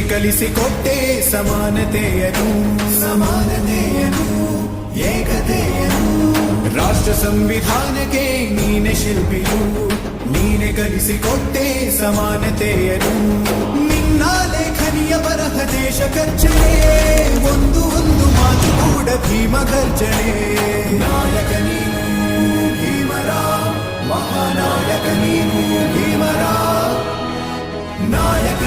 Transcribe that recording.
ಕಲಿಸಿಕೊಟ್ಟೆ ಸಮಾನತೆಯನು ಏಕತೆಯನು ರಾಷ್ಟ್ರ ಸಂವಿಧಾನಕ್ಕೆ ನೀನೆ ಶಿಲ್ಪಿಯು ನೀನೆ ಕಲಿಸಿಕೊಟ್ಟೆ ಸಮಾನತೆಯನು ನಿನ್ನ ಲೇಖನಿಯ ಬರಹ ದೇಶ ಕರ್ಚನೆ ಒಂದು ಮಾತು ಕೂಡ ಭೀಮ ಗರ್ಜನೆ ನಾಯಕ ನೀನು ಭೀಮರ ಮಹಾನಾಯಕ ನೀನು ಭೀಮರ ನಾಯಕ